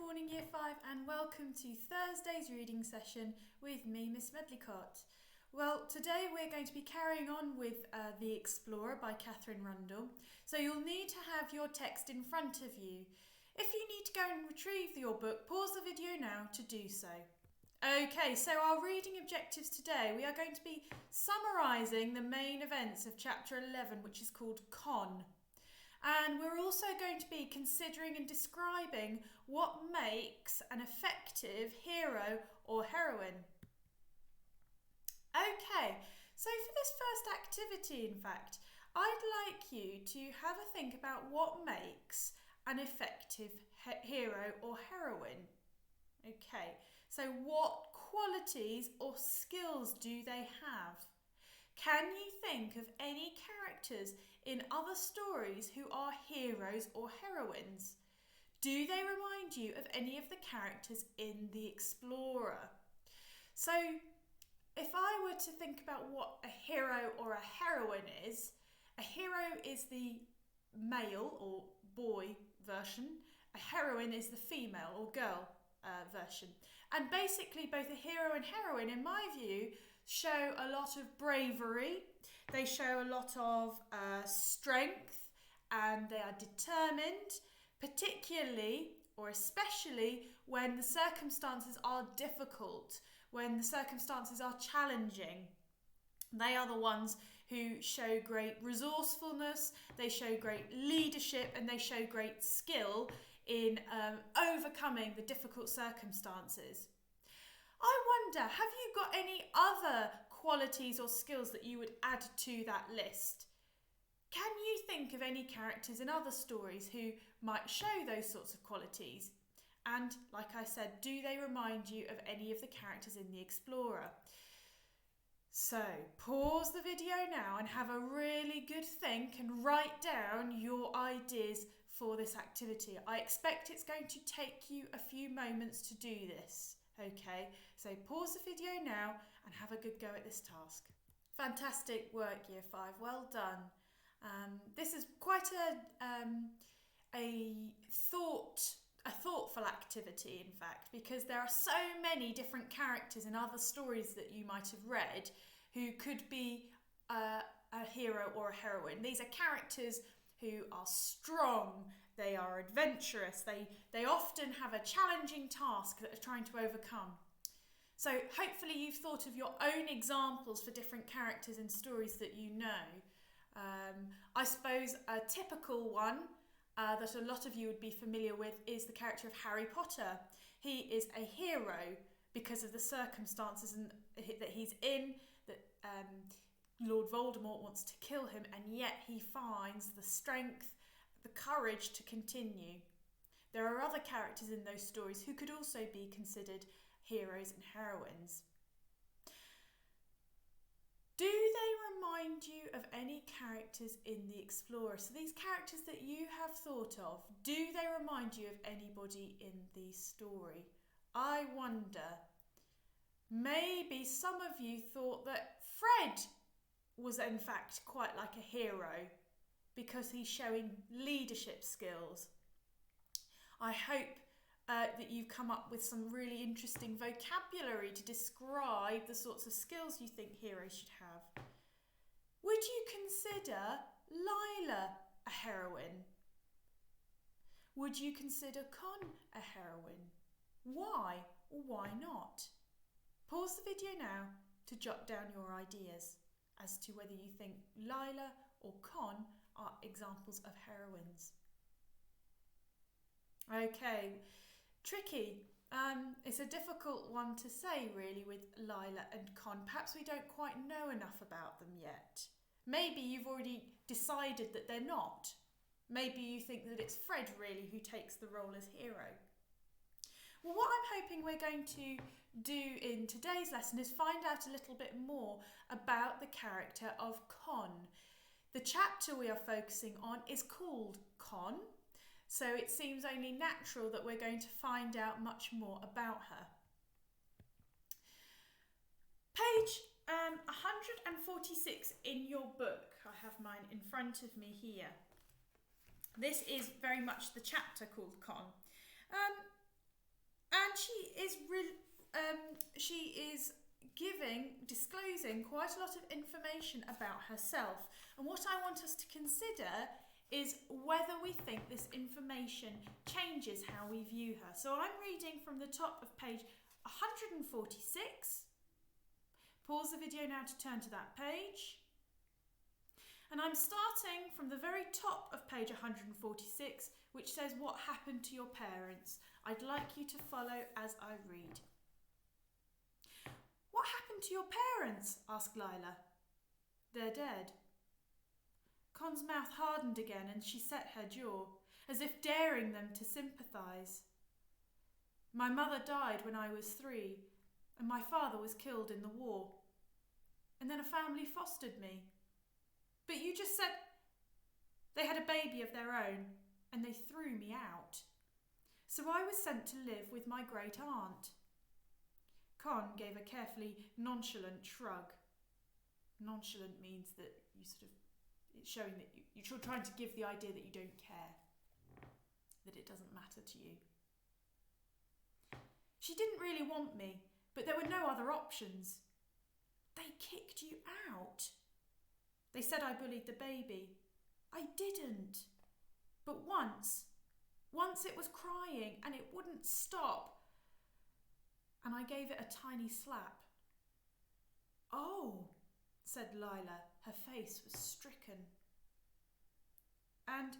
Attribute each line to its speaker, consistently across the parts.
Speaker 1: morning Year 5 and welcome to Thursday's reading session with me, Miss Medlicott. Well, today we're going to be carrying on with The Explorer by Katherine Rundell. So you'll need to have your text in front of you. If you need to go and retrieve your book, pause the video now to do so. Okay, so our reading objectives today, we are going to be summarising the main events of chapter 11, which is called Con. And we're also going to be considering and describing what makes an effective hero or heroine. Okay, so for this first activity, in fact, I'd like you to have a think about what makes an effective hero or heroine. Okay, so what qualities or skills do they have? Can you think of any characters in other stories who are heroes or heroines? Do they remind you of any of the characters in The Explorer? So, if I were to think about what a hero or a heroine is, a hero is the male or boy version, a heroine is the female or girl version. And basically both a hero and heroine, in my view, show a lot of bravery, they show a lot of strength, and they are determined, particularly or especially when the circumstances are difficult, when the circumstances are challenging. They are the ones who show great resourcefulness, they show great leadership, and they show great skill in overcoming the difficult circumstances. I wonder, have you got any other qualities or skills that you would add to that list? Can you think of any characters in other stories who might show those sorts of qualities? And like I said, do they remind you of any of the characters in The Explorer? So pause the video now and have a really good think and write down your ideas for this activity. I expect it's going to take you a few moments to do this. Okay, so pause the video now and have a good go at this task. Fantastic work, Year 5. Well done. This is quite a thoughtful activity, in fact, because there are so many different characters in other stories that you might have read who could be a hero or a heroine. These are characters who are strong, they are adventurous, they often have a challenging task that they're trying to overcome. So hopefully you've thought of your own examples for different characters in stories that you know. I suppose a typical one that a lot of you would be familiar with is the character of Harry Potter. He is a hero because of the circumstances that he's in, that Lord Voldemort wants to kill him, and yet he finds the strength, the courage to continue. There are other characters in those stories who could also be considered heroes and heroines. Do they remind you of any characters in The Explorer? So these characters that you have thought of, do they remind you of anybody in the story? I wonder. Maybe some of you thought that Fred was in fact quite like a hero because he's showing leadership skills. I hope that you've come up with some really interesting vocabulary to describe the sorts of skills you think heroes should have. Would you consider Lila a heroine? Would you consider Con a heroine? Why or why not? Pause the video now to jot down your ideas as to whether you think Lila or Con are examples of heroines. Okay, tricky. It's a difficult one to say really with Lila and Con. Perhaps we don't quite know enough about them yet. Maybe you've already decided that they're not. Maybe you think that it's Fred really who takes the role as hero. Well, what I'm hoping we're going to do in today's lesson is find out a little bit more about the character of Con. The chapter we are focusing on is called Con, so it seems only natural that we're going to find out much more about her. Page 146 in your book. I have mine in front of me here. This is very much the chapter called Con. disclosing quite a lot of information about herself. And what I want us to consider is whether we think this information changes how we view her. So I'm reading from the top of page 146. Pause the video now to turn to that page. And I'm starting from the very top of page 146, which says what happened to your parents. I'd like you to follow as I read. What happened to your parents? Asked Lila. They're dead. Con's mouth hardened again and she set her jaw, as if daring them to sympathise. My mother died when I was 3, and my father was killed in the war. And then a family fostered me. But you just said they had a baby of their own, and they threw me out. So I was sent to live with my great aunt. Con gave a carefully nonchalant shrug. Nonchalant means that it's showing that you're trying to give the idea that you don't care, that it doesn't matter to you. She didn't really want me, but there were no other options. They kicked you out. They said I bullied the baby. I didn't. But once it was crying and it wouldn't stop. And I gave it a tiny slap. Oh, said Lila. Her face was stricken. And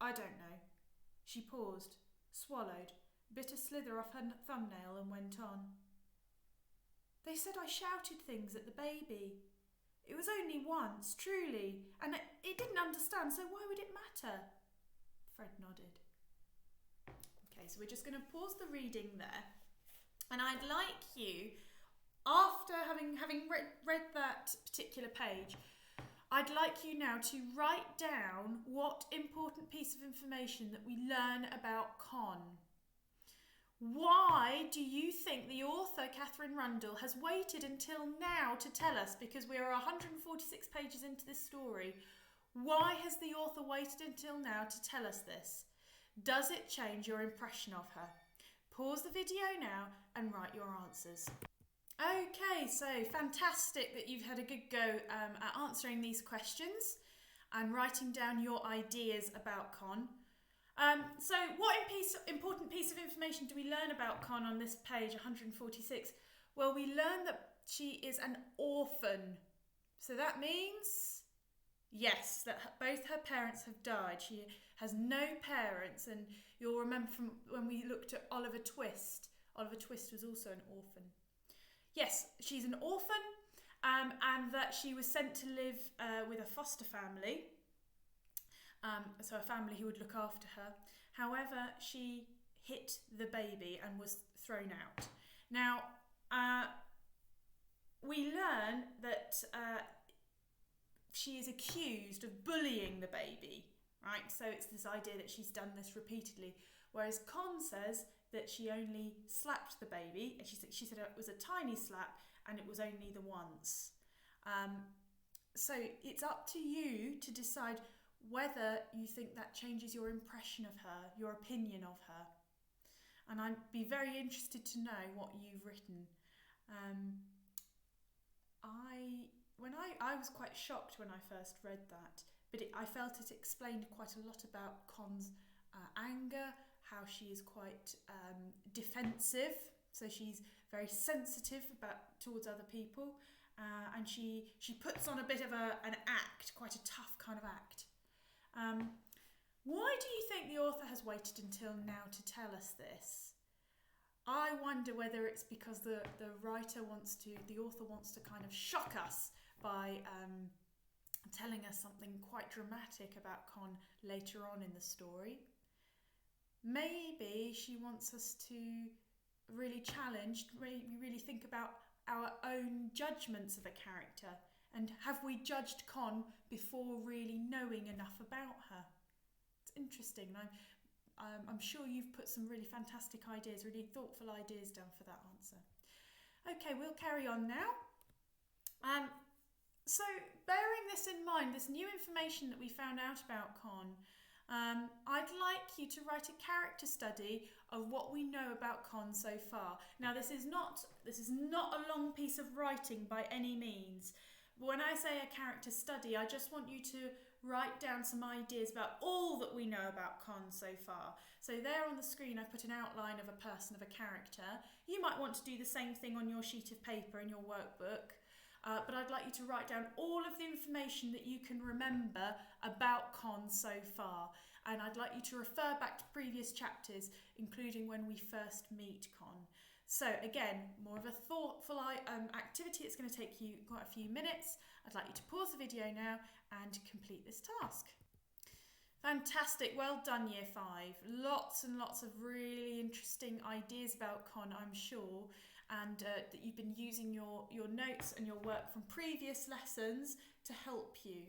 Speaker 1: I don't know. She paused, swallowed, bit a slither off her thumbnail and went on. They said I shouted things at the baby. It was only once, truly, and it didn't understand, so why would it matter? Fred nodded. Okay, so we're just going to pause the reading there. And I'd like you, after having read that particular page, I'd like you now to write down what important piece of information that we learn about Con. Why do you think the author, Katherine Rundell, has waited until now to tell us, because we are 146 pages into this story, why has the author waited until now to tell us this? Does it change your impression of her? Pause the video now and write your answers. Okay, so fantastic that you've had a good go at answering these questions and writing down your ideas about Con. So what important piece of information do we learn about Con on this page 146? Well, we learn that she is an orphan. So that means, yes, that both her parents have died. She has no parents, and you'll remember from when we looked at Oliver Twist. Oliver Twist was also an orphan. Yes, she's an orphan, and that she was sent to live with a foster family. So a family who would look after her. However, she hit the baby and was thrown out. Now, we learn that she is accused of bullying the baby, right? So it's this idea that she's done this repeatedly. Whereas Con says that she only slapped the baby, and she said it was a tiny slap and it was only the once. So it's up to you to decide whether you think that changes your impression of her, your opinion of her. And I'd be very interested to know what you've written. I was quite shocked when I first read that, but I felt it explained quite a lot about Con's anger, how she is quite defensive, so she's very sensitive towards other people, and she puts on a bit of an act, quite a tough kind of act. Why do you think the author has waited until now to tell us this? I wonder whether it's because the author wants to kind of shock us by telling us something quite dramatic about Con later on in the story. Maybe she wants us to really challenge, really think about our own judgments of a character, and have we judged Con before really knowing enough about her? It's interesting. I'm sure you've put some really fantastic ideas, really thoughtful ideas down for that answer. Okay, we'll carry on now. So bearing this in mind, this new information that we found out about Con, I'd like you to write a character study of what we know about Con so far. Now, this is not a long piece of writing by any means. When I say a character study, I just want you to write down some ideas about all that we know about Con so far. So there on the screen I've put an outline of a person, of a character. You might want to do the same thing on your sheet of paper in your workbook. But I'd like you to write down all of the information that you can remember about Con so far. And I'd like you to refer back to previous chapters, including when we first meet Con. So again, more of a thoughtful activity. It's going to take you quite a few minutes. I'd like you to pause the video now and complete this task. Fantastic, well done Year 5. Lots and lots of really interesting ideas about Con, I'm sure. And that you've been using your notes and your work from previous lessons to help you.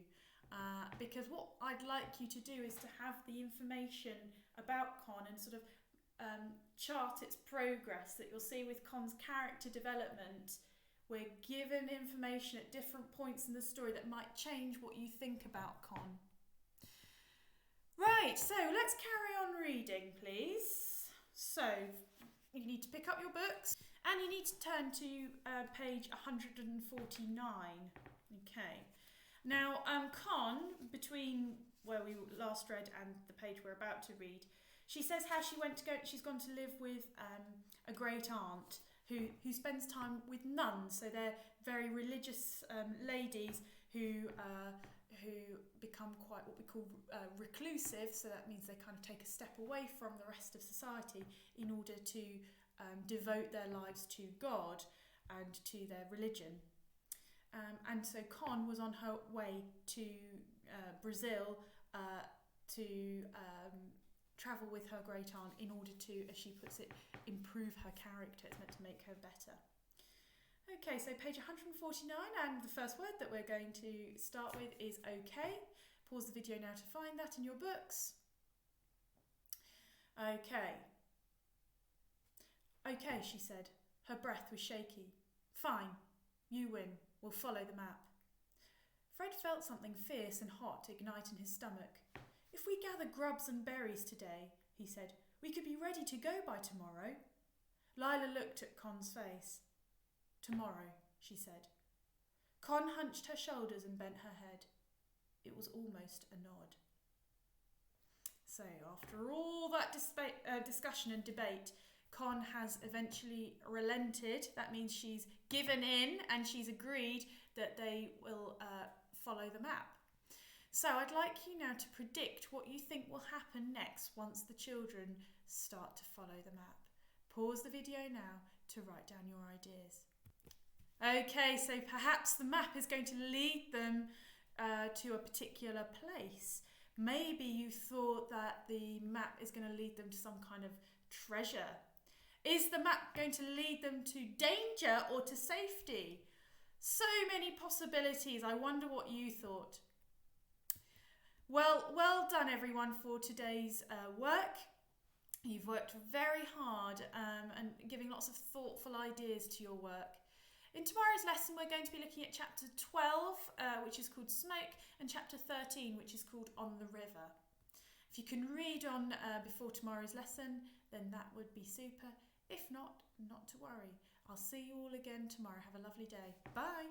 Speaker 1: Because what I'd like you to do is to have the information about Con and sort of chart its progress that you'll see with Con's character development. We're given information at different points in the story that might change what you think about Con. Right, so let's carry on reading, please. So you need to pick up your books. And you need to turn to page 149. Okay. Now, Con, between where we last read and the page we're about to read, she says how she's gone to live with a great aunt who spends time with nuns. So they're very religious ladies who become quite what we call reclusive. So that means they kind of take a step away from the rest of society in order to devote their lives to God and to their religion. And so Con was on her way to Brazil to travel with her great aunt in order to, as she puts it, improve her character. It's meant to make her better. Okay, so page 149, and the first word that we're going to start with is okay. Pause the video now to find that in your books. Okay. Okay, she said. Her breath was shaky. Fine, you win. We'll follow the map. Fred felt something fierce and hot ignite in his stomach. If we gather grubs and berries today, he said, we could be ready to go by tomorrow. Lila looked at Con's face. Tomorrow, she said. Con hunched her shoulders and bent her head. It was almost a nod. So, after all that discussion and debate, Con has eventually relented. That means she's given in and she's agreed that they will follow the map. So I'd like you now to predict what you think will happen next once the children start to follow the map. Pause the video now to write down your ideas. Okay, so perhaps the map is going to lead them to a particular place. Maybe you thought that the map is going to lead them to some kind of treasure. Is the map going to lead them to danger or to safety? So many possibilities. I wonder what you thought. Well done everyone for today's work. You've worked very hard and giving lots of thoughtful ideas to your work. In tomorrow's lesson we're going to be looking at chapter 12, which is called Smoke, and chapter 13, which is called On the River. If you can read on before tomorrow's lesson, then that would be super. If not, not to worry. I'll see you all again tomorrow. Have a lovely day. Bye.